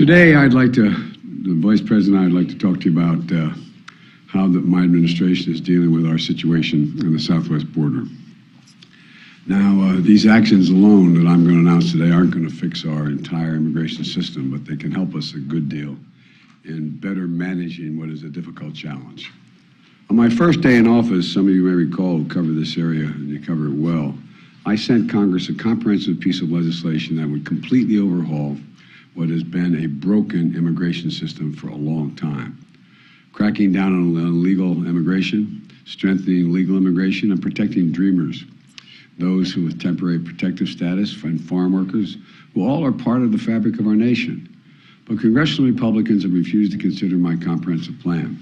Today, the Vice President, I'd like to talk to you about how my administration is dealing with our situation on the southwest border. Now, these actions alone that I'm going to announce today aren't going to fix our entire immigration system, but they can help us a good deal in better managing what is a difficult challenge. On my first day in office, some of you may recall who cover this area, and you cover it well, I sent Congress a comprehensive piece of legislation that would completely overhaul what has been a broken immigration system for a long time. Cracking down on illegal immigration, strengthening legal immigration, and protecting dreamers, those who with temporary protective status and farm workers, who all are part of the fabric of our nation. But congressional Republicans have refused to consider my comprehensive plan.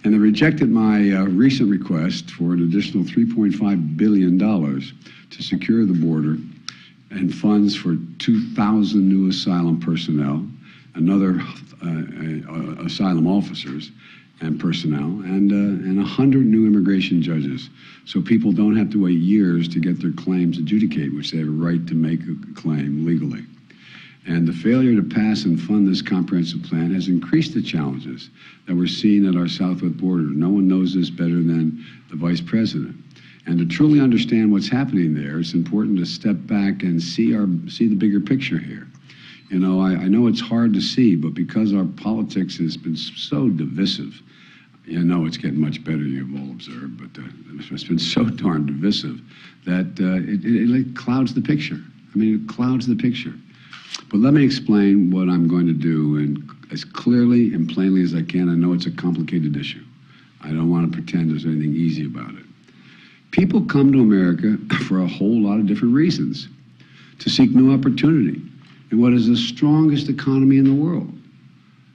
And they rejected my recent request for an additional $3.5 billion to secure the border and funds for 2,000 new asylum personnel, another asylum officers and personnel, and 100 new immigration judges, so people don't have to wait years to get their claims adjudicated, which they have a right to make a claim legally. And the failure to pass and fund this comprehensive plan has increased the challenges that we're seeing at our southwest border. No one knows this better than the Vice President. And to truly understand what's happening there, it's important to step back and see the bigger picture here. You know, I know it's hard to see, but because our politics has been so divisive, you know it's getting much better, you've all observed, but it's been so darn divisive that it clouds the picture. I mean, it clouds the picture. But let me explain what I'm going to do, and as clearly and plainly as I can. I know it's a complicated issue. I don't want to pretend there's anything easy about it. People come to America for a whole lot of different reasons, to seek new opportunity in what is the strongest economy in the world.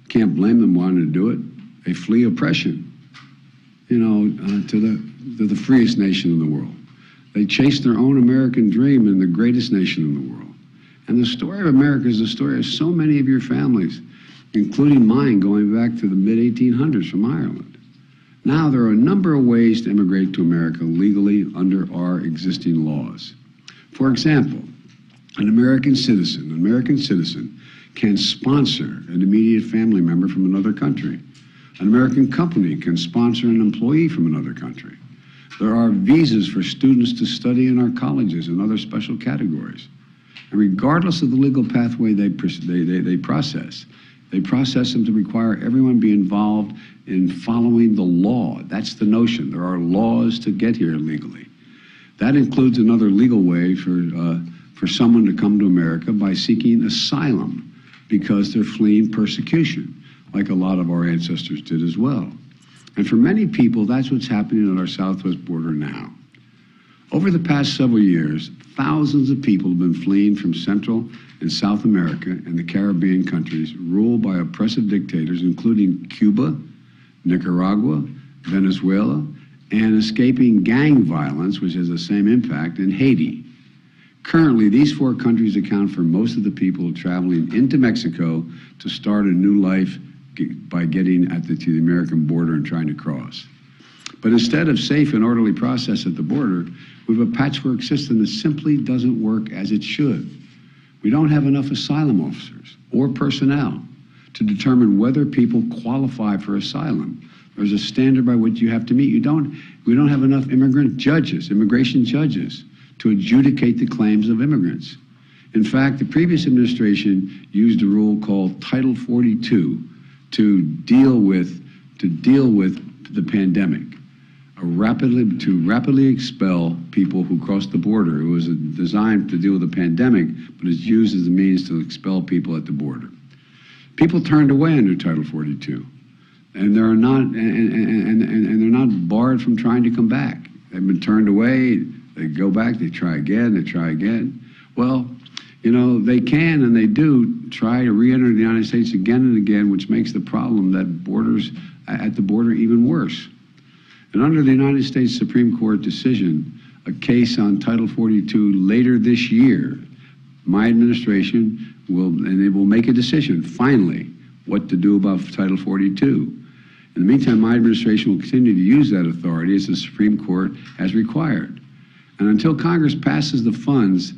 Can't blame them wanting to do it. They flee oppression, you know, to the freest nation in the world. They chase their own American dream in the greatest nation in the world. And the story of America is the story of so many of your families, including mine, going back to the mid-1800s from Ireland. Now, there are a number of ways to immigrate to America legally under our existing laws. For example, an American citizen can sponsor an immediate family member from another country. An American company can sponsor an employee from another country. There are visas for students to study in our colleges and other special categories. And regardless of the legal pathway they process them to require everyone be involved in following the law. That's the notion. There are laws to get here legally. That includes another legal way for someone to come to America by seeking asylum because they're fleeing persecution, like a lot of our ancestors did as well. And for many people, that's what's happening at our southwest border now. Over the past several years, thousands of people have been fleeing from Central and South America and the Caribbean countries ruled by oppressive dictators, including Cuba, Nicaragua, Venezuela, and escaping gang violence, which has the same impact, in Haiti. Currently, these four countries account for most of the people traveling into Mexico to start a new life by getting to the American border and trying to cross. But instead of safe and orderly process at the border, we have a patchwork system that simply doesn't work as it should. We don't have enough asylum officers or personnel to determine whether people qualify for asylum. There's a standard by which you have to meet. We don't have enough immigration judges, to adjudicate the claims of immigrants. In fact, the previous administration used a rule called Title 42 to deal with the pandemic, to rapidly expel people who crossed the border. It was designed to deal with the pandemic, but it's used as a means to expel people at the border. People turned away under Title 42, and they're not barred from trying to come back. They've been turned away. They go back. They try again. They try again. Well, you know, they can and they do try to re-enter the United States again and again, which makes the problem at the border even worse. And under the United States Supreme Court decision, a case on Title 42 later this year, my administration will make a decision, finally, what to do about Title 42. In the meantime, my administration will continue to use that authority as the Supreme Court has required. And until Congress passes the funds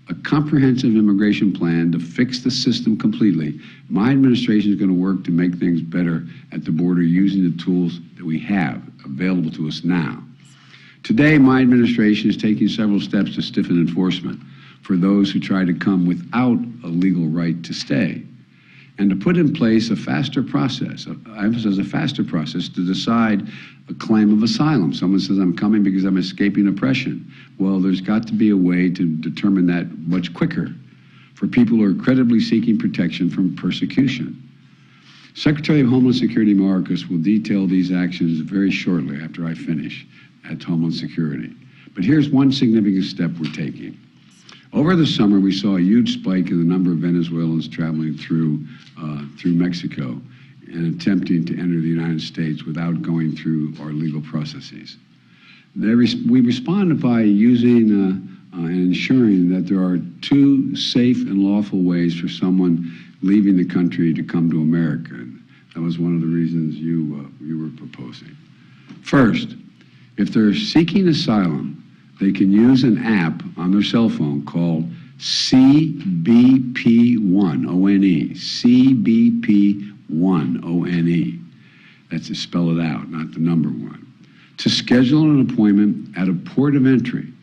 a comprehensive immigration plan to fix the system completely. My administration is going to work to make things better at the border using the tools that we have available to us now. Today, my administration is taking several steps to stiffen enforcement for those who try to come without a legal right to stay, and to put in place a faster process, I emphasize a faster process, to decide a claim of asylum. Someone says, I'm coming because I'm escaping oppression. Well, there's got to be a way to determine that much quicker for people who are credibly seeking protection from persecution. Secretary of Homeland Security Mayorkas will detail these actions very shortly after I finish at Homeland Security. But here's one significant step we're taking. Over the summer, we saw a huge spike in the number of Venezuelans traveling through Mexico and attempting to enter the United States without going through our legal processes. We responded by using and ensuring that there are two safe and lawful ways for someone leaving the country to come to America. And that was one of the reasons you were proposing. First, if they're seeking asylum, they can use an app on their cell phone called CBP1, O-N-E, CBP1, O-N-E. That's to spell it out, not the number one. To schedule an appointment at a port of entry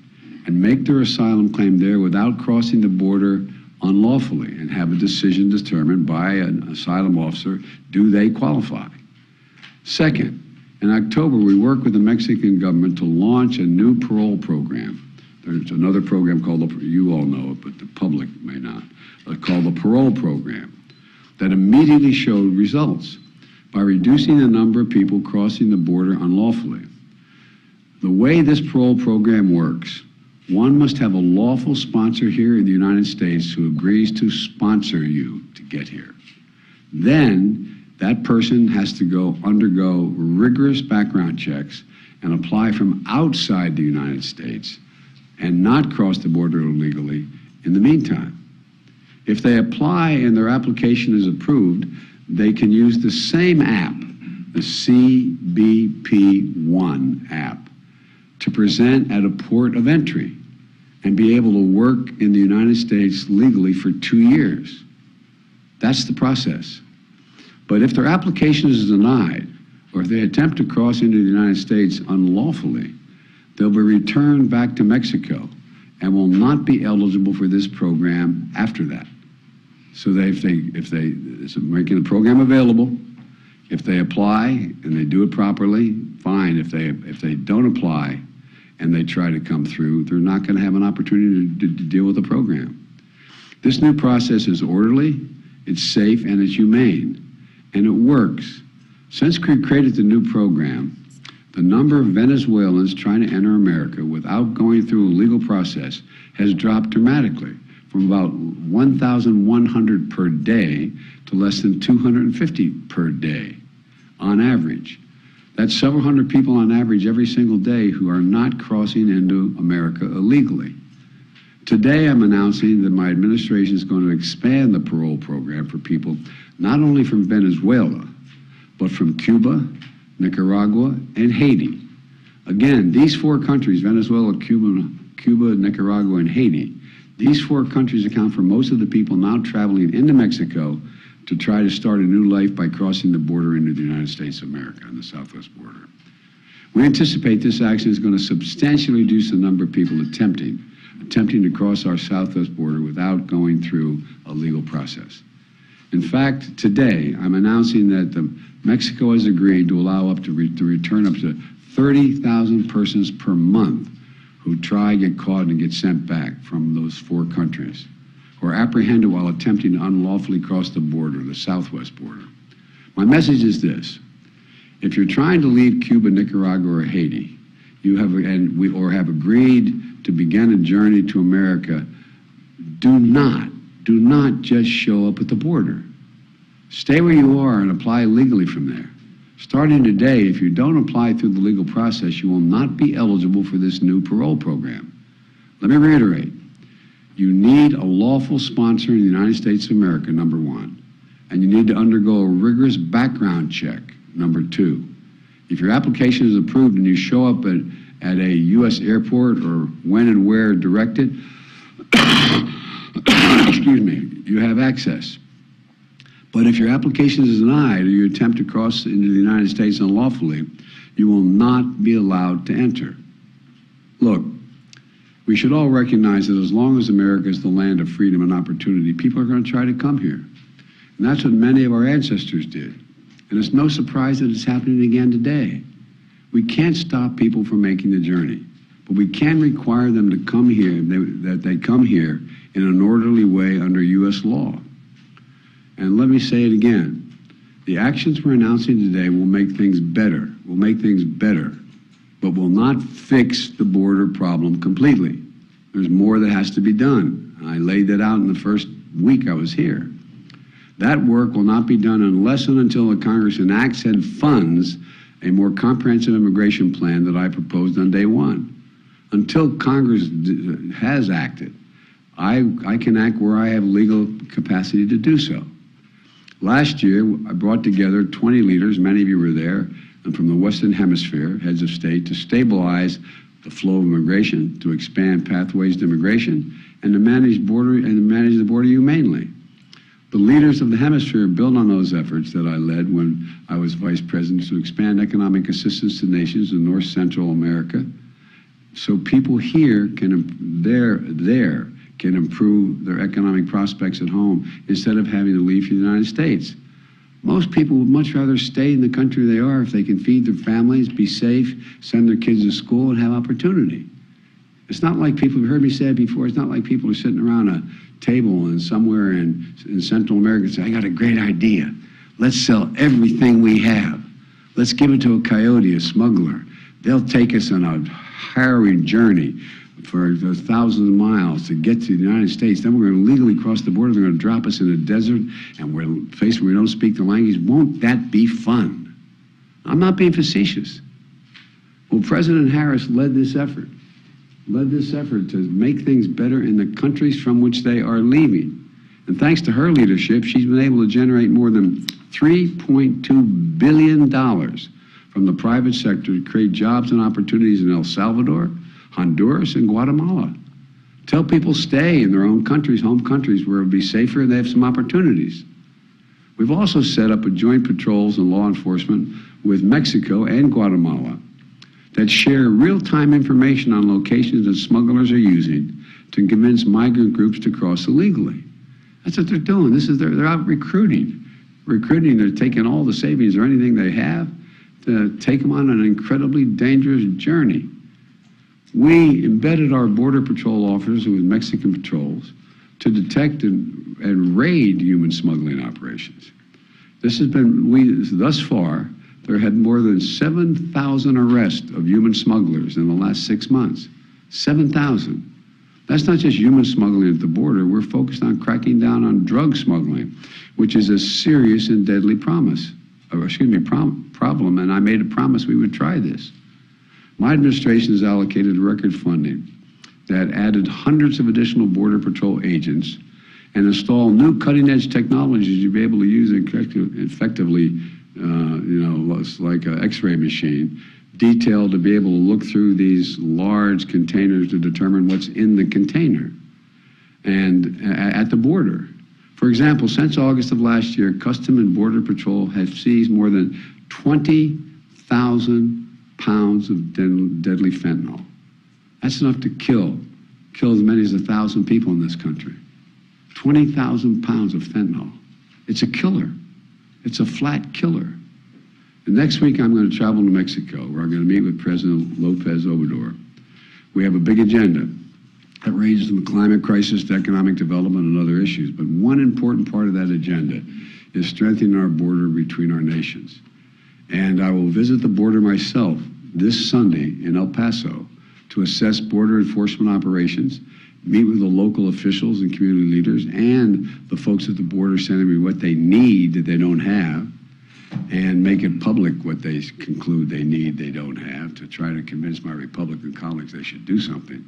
and make their asylum claim there without crossing the border unlawfully and have a decision determined by an asylum officer, do they qualify? Second, in October, we worked with the Mexican government to launch a new parole program. There's another program called, you all know it, but the public may not, called the parole program, that immediately showed results by reducing the number of people crossing the border unlawfully. The way this parole program works, one must have a lawful sponsor here in the United States who agrees to sponsor you to get here. Then, that person has to undergo rigorous background checks and apply from outside the United States and not cross the border illegally in the meantime. If they apply and their application is approved, they can use the same app, the CBP1 app, to present at a port of entry and be able to work in the United States legally for 2 years. That's the process. But if their application is denied, or if they attempt to cross into the United States unlawfully, they'll be returned back to Mexico and will not be eligible for this program after that. So it's making the program available. If they apply and they do it properly, fine. If they don't apply and they try to come through, they're not going to have an opportunity to deal with the program. This new process is orderly, it's safe, and it's humane. And it works. Since we created the new program, the number of Venezuelans trying to enter America without going through a legal process has dropped dramatically, from about 1,100 per day to less than 250 per day on average. That's several hundred people on average every single day who are not crossing into America illegally. Today, I'm announcing that my administration is going to expand the parole program for people not only from Venezuela, but from Cuba, Nicaragua, and Haiti. Again, these four countries, Venezuela, Cuba, Nicaragua, and Haiti, these four countries account for most of the people now traveling into Mexico to try to start a new life by crossing the border into the United States of America on the southwest border. We anticipate this action is going to substantially reduce the number of people attempting to cross our southwest border without going through a legal process. In fact, today, I'm announcing that Mexico has agreed to allow to return up to 30,000 persons per month who try, get caught, and get sent back from those four countries, or apprehended while attempting to unlawfully cross the border, the southwest border. My message is this: if you're trying to leave Cuba, Nicaragua, or Haiti, or have agreed to begin a journey to America, do not just show up at the border. Stay where you are and apply legally from there. Starting today, if you don't apply through the legal process, you will not be eligible for this new parole program. Let me reiterate. You need a lawful sponsor in the United States of America, number one, and you need to undergo a rigorous background check, number two. If your application is approved and you show up at a U.S. airport or when and where directed, excuse me, you have access. But if your application is denied or you attempt to cross into the United States unlawfully, you will not be allowed to enter. Look, we should all recognize that as long as America is the land of freedom and opportunity, people are going to try to come here. And that's what many of our ancestors did. And it's no surprise that it's happening again today. We can't stop people from making the journey, but we can require them to come here, that they come here in an orderly way under U.S. law. And let me say it again. The actions we're announcing today will make things better, but will not fix the border problem completely. There's more that has to be done. I laid that out in the first week I was here. That work will not be done unless and until the Congress enacts and funds a more comprehensive immigration plan that I proposed on day one. Until Congress has acted, I can act where I have legal capacity to do so. Last year, I brought together 20 leaders, many of you were there, and from the Western Hemisphere, heads of state, to stabilize the flow of immigration, to expand pathways to immigration, and to manage the border humanely. The leaders of the hemisphere built on those efforts that I led when I was vice president to expand economic assistance to nations in North Central America, so people here can improve their economic prospects at home instead of having to leave for the United States. Most people would much rather stay in the country they are if they can feed their families, be safe, send their kids to school, and have opportunity. It's not like people, you've heard me say it before, it's not like people are sitting around a table and somewhere in Central America and say, I got a great idea. Let's sell everything we have. Let's give it to a coyote, a smuggler. They'll take us on a harrowing journey for thousands of miles to get to the United States. Then we're going to legally cross the border. They're going to drop us in a desert, and we're faced where we don't speak the language. Won't that be fun? I'm not being facetious. Well, President Harris led this effort to make things better in the countries from which they are leaving. And thanks to her leadership, she's been able to generate more than $3.2 billion from the private sector to create jobs and opportunities in El Salvador, Honduras, and Guatemala. Tell people stay in their own countries, home countries, where it'll be safer and they have some opportunities. We've also set up a joint patrols and law enforcement with Mexico and Guatemala that share real-time information on locations that smugglers are using to convince migrant groups to cross illegally. That's what they're doing. They're out recruiting. They're taking all the savings or anything they have to take them on an incredibly dangerous journey. We embedded our Border Patrol officers with Mexican patrols to detect and raid human smuggling operations. Thus far, there had more than 7,000 arrests of human smugglers in the last 6 months. 7,000. That's not just human smuggling at the border. We're focused on cracking down on drug smuggling, which is a serious and deadly problem. And I made a promise we would try this. My administration has allocated record funding that added hundreds of additional Border Patrol agents and installed new cutting-edge technologies you'll be able to use effectively, like an X-ray machine, detailed to be able to look through these large containers to determine what's in the container and at the border. For example, since August of last year, Custom and Border Patrol have seized more than 20,000 pounds of deadly fentanyl. That's enough to kill as many as 1,000 people in this country. 20,000 pounds of fentanyl. It's a killer. It's a flat killer. And next week I'm going to travel to Mexico, where I'm going to meet with President Lopez Obrador. We have a big agenda that ranges from the climate crisis to economic development and other issues. But one important part of that agenda is strengthening our border between our nations. And I will visit the border myself this Sunday in El Paso to assess border enforcement operations, meet with the local officials and community leaders and the folks at the border sending me what they need that they don't have, and make it public what they conclude they need they don't have, to try to convince my Republican colleagues they should do something.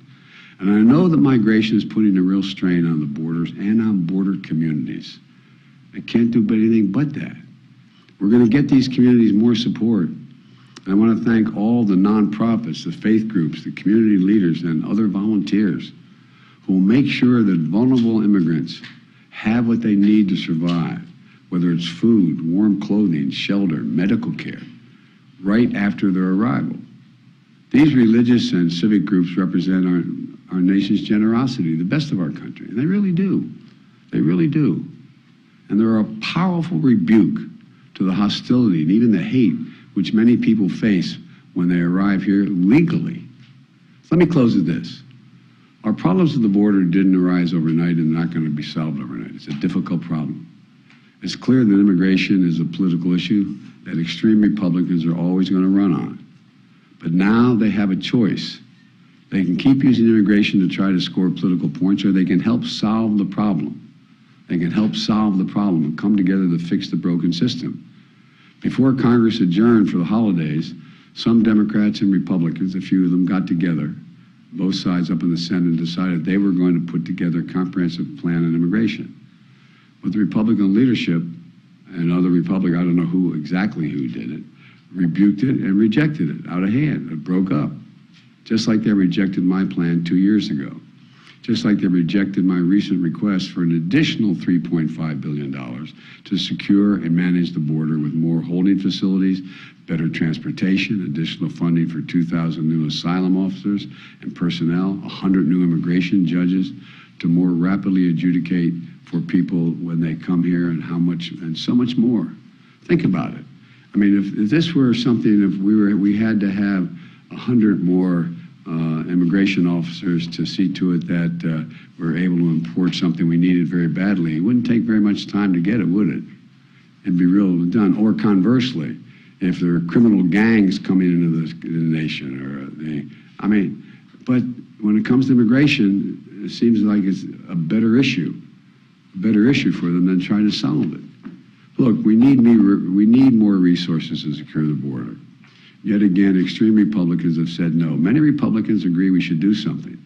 And I know that migration is putting a real strain on the borders and on border communities. I can't do anything but that. We're going to get these communities more support. And I want to thank all the nonprofits, the faith groups, the community leaders, and other volunteers who who will make sure that vulnerable immigrants have what they need to survive, whether it's food, warm clothing, shelter, medical care, right after their arrival. These religious and civic groups represent our nation's generosity, the best of our country. And they really do. They really do. And they're a powerful rebuke to the hostility and even the hate which many people face when they arrive here legally. So let me close with this. Our problems at the border didn't arise overnight and not going to be solved overnight. It's a difficult problem. It's clear that immigration is a political issue that extreme Republicans are always going to run on. But now they have a choice. They can keep using immigration to try to score political points, or they can help solve the problem. They can help solve the problem and come together to fix the broken system. Before Congress adjourned for the holidays, some Democrats and Republicans, a few of them, got together, both sides up in the Senate, and decided they were going to put together a comprehensive plan on immigration. But the Republican leadership and other Republicans, I don't know who did it, rebuked it and rejected it out of hand. It broke up. Just like they rejected my plan 2 years ago. Just like they rejected my recent request for an additional $3.5 billion to secure and manage the border with more holding facilities, better transportation, additional funding for 2,000 new asylum officers and personnel, 100 new immigration judges to more rapidly adjudicate for people when they come here, and how much, and so much more. Think about it. I mean, if this were something, if we had to have 100 more immigration officers to see to it that we're able to import something we needed very badly, it wouldn't take very much time to get it, would it? It'd be real done. Or conversely, if there are criminal gangs coming into the nation, but when it comes to immigration, it seems like it's a better issue for them than trying to solve it. Look, we need more resources to secure the border. Yet again, extreme Republicans have said no. Many Republicans agree we should do something.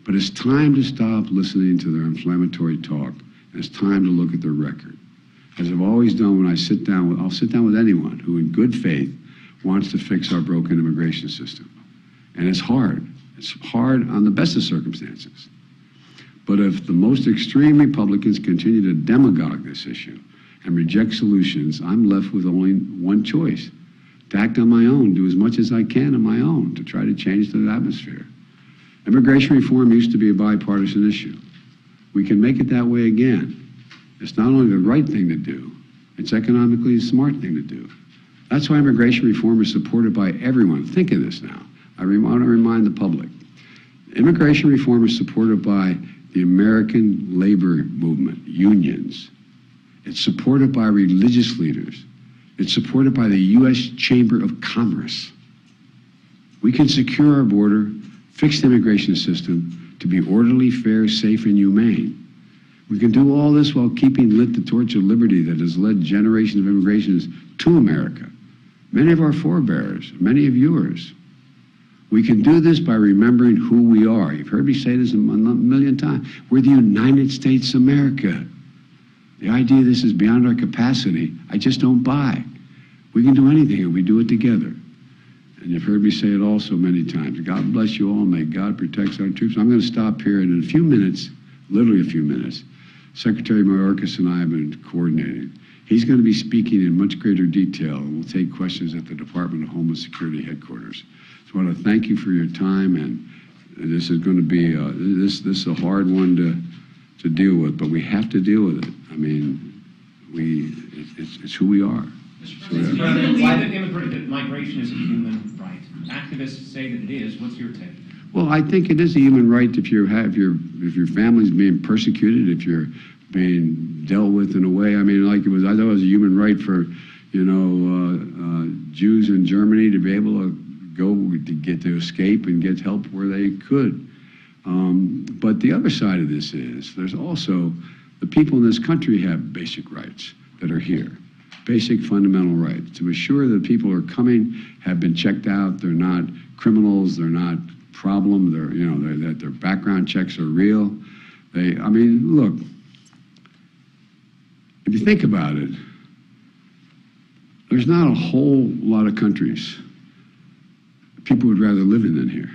But it's time to stop listening to their inflammatory talk. And it's time to look at their record. As I've always done when I'll sit down with anyone who in good faith wants to fix our broken immigration system. And it's hard. It's hard on the best of circumstances. But if the most extreme Republicans continue to demagogue this issue and reject solutions, I'm left with only one choice: to act on my own, do as much as I can on my own to try to change the atmosphere. Immigration reform used to be a bipartisan issue. We can make it that way again. It's not only the right thing to do, it's economically a smart thing to do. That's why immigration reform is supported by everyone. Think of this now. I want to remind the public. Immigration reform is supported by the American labor movement, unions. It's supported by religious leaders. It's supported by the U.S. Chamber of Commerce. We can secure our border, fix the immigration system to be orderly, fair, safe, and humane. We can do all this while keeping lit the torch of liberty that has led generations of immigrations to America. Many of our forebears, many of yours. We can do this by remembering who we are. You've heard me say this a million times. We're the United States of America. The idea this is beyond our capacity, I just don't buy. We can do anything if we do it together. And you've heard me say it also many times. God bless you all. May God protect our troops. I'm going to stop here, and in a few minutes, literally a few minutes, Secretary Mayorkas and I have been coordinating. He's going to be speaking in much greater detail. We'll take questions at the Department of Homeland Security headquarters. So I want to thank you for your time, and this is going to be this is a hard one to deal with, but we have to deal with it. I mean, it's who we are. Mr. President, why that migration is a human right? Activists say that it is. What's your take? Well, I think it is a human right if your family's being persecuted, if you're being dealt with in a way. I mean, like I thought it was a human right for, Jews in Germany to be able to escape and get help where they could. But the other side of this is there's also the people in this country have basic rights that are here, basic fundamental rights to assure that people who are coming have been checked out. They're not criminals. They're not problem. That their background checks are real. Look, if you think about it, there's not a whole lot of countries people would rather live in than here.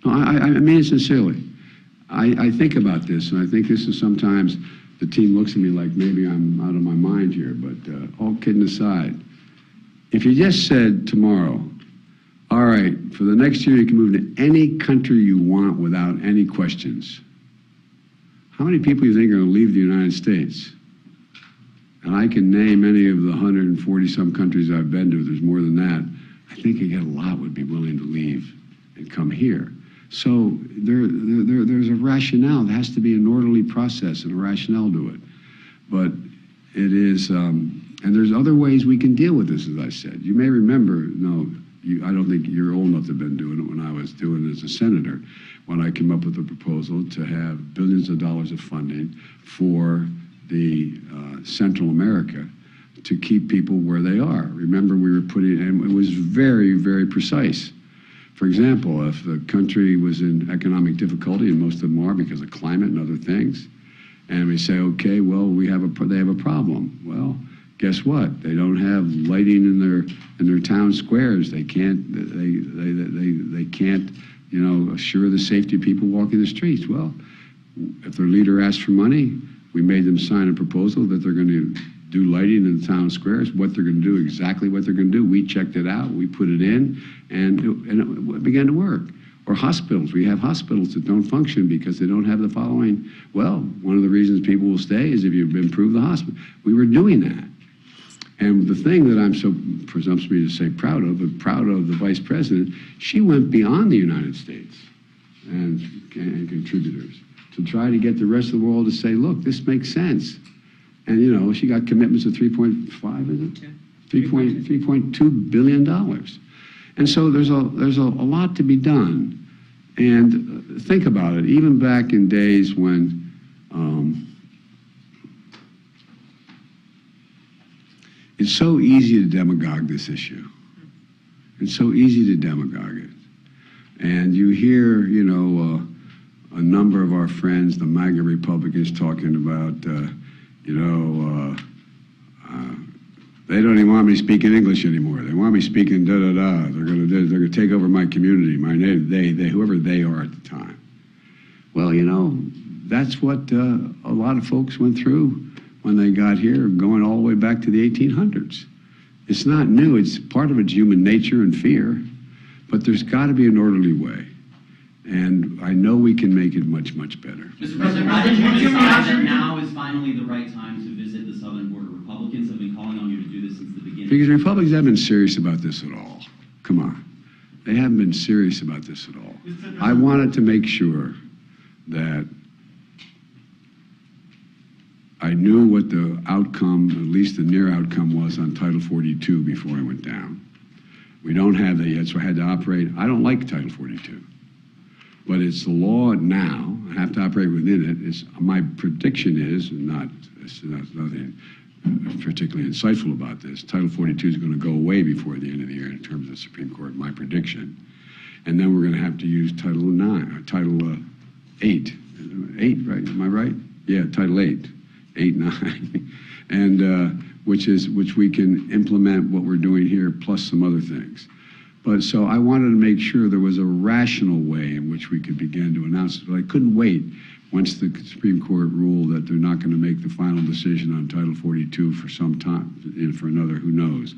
No, I mean it sincerely. I think about this, and I think this is sometimes the team looks at me like maybe I'm out of my mind here, but all kidding aside, if you just said tomorrow, all right, for the next year you can move to any country you want without any questions, how many people do you think are going to leave the United States? And I can name any of the 140-some countries I've been to. There's more than that. I think a lot would be willing to leave and come here. So there's a rationale. There has to be an orderly process and a rationale to it. But it is, and there's other ways we can deal with this, as I said. You may remember, I don't think you're old enough to have been doing it when I was doing it as a senator, when I came up with a proposal to have billions of dollars of funding for the Central America to keep people where they are. Remember, we were putting, and it was very, very precise. For example, if the country was in economic difficulty, and most of them are because of climate and other things, and we say, okay, well, they have a problem. Well, guess what? They don't have lighting in their town squares. They can't assure the safety of people walking the streets. Well, if their leader asked for money, we made them sign a proposal that they're going to do lighting in the town squares, what they're going to do, exactly what they're going to do. We checked it out, we put it in, and it began to work. Or hospitals. We have hospitals that don't function because they don't have the following. Well, one of the reasons people will stay is if you improve the hospital. We were doing that. And the thing that I'm so presumptuous to say proud of the Vice President, she went beyond the United States and contributors to try to get the rest of the world to say, look, this makes sense. And, she got commitments of 3.5, is it? $3.2 billion. And so there's a lot to be done. And think about it, even back in days when it's so easy to demagogue this issue. It's so easy to demagogue it. And you hear, a number of our friends, the MAGA Republicans, talking about, they don't even want me speaking English anymore. They want me speaking da-da-da. They're gonna take over my community, my name, they, whoever they are at the time. Well, that's what a lot of folks went through when they got here, going all the way back to the 1800s. It's not new. It's part of it's human nature and fear, but there's got to be an orderly way. And I know we can make it much, much better. Mr. President, would you decide that now is finally the right time to visit the southern border? Republicans have been calling on you to do this since the beginning. Because Republicans haven't been serious about this at all. Come on. They haven't been serious about this at all. I wanted to make sure that I knew what the outcome, at least the near outcome, was on Title 42 before I went down. We don't have that yet, so I had to operate. I don't like Title 42. But it's the law now. I have to operate within it. My prediction is, it's nothing particularly insightful about this, Title 42 is going to go away before the end of the year in terms of the Supreme Court, my prediction. And then we're going to have to use Title 8. 8, right? Am I right? Yeah, Title 8. 8, 9. And which we can implement what we're doing here, plus some other things. But so I wanted to make sure there was a rational way in which we could begin to announce it. But I couldn't wait once the Supreme Court ruled that they're not going to make the final decision on Title 42 for some time, and for another, who knows,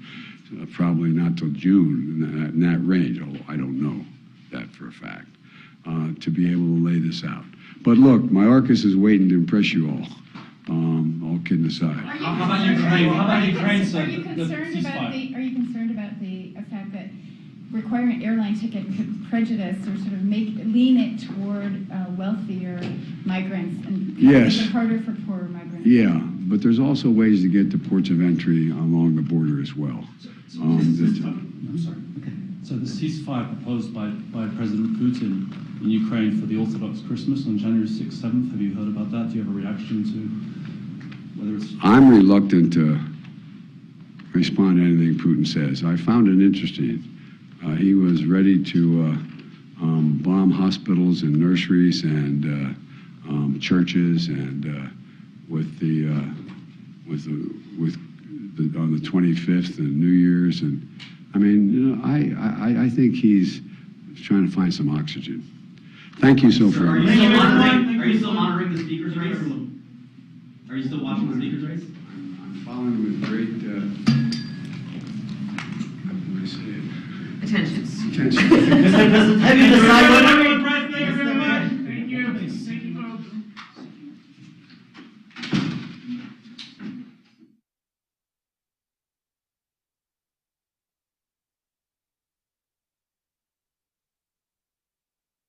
probably not till June, in that range, although I don't know that for a fact, to be able to lay this out. But look, my Arcus is waiting to impress you all kidding aside. How about Ukraine? How about Ukraine, sir? Are you concerned about the fact that requiring an airline ticket could prejudice or sort of lean it toward wealthier migrants and yes. make it harder for poorer migrants? Yeah, but there's also ways to get to ports of entry along the border as well. I'm sorry. Okay. So the ceasefire proposed by President Putin in Ukraine for the Orthodox Christmas on January 6th, 7th, have you heard about that? Do you have a reaction to whether it's... I'm reluctant to respond to anything Putin says. I found it interesting. He was ready to bomb hospitals and nurseries and churches, and on the 25th and New Year's, and I mean, I think he's trying to find some oxygen. Thank you so Sir, far. are you still monitoring the speaker's race? Are you still watching the speaker's race? I'm following with great, how can I say it? Attention. Attention. Have you decided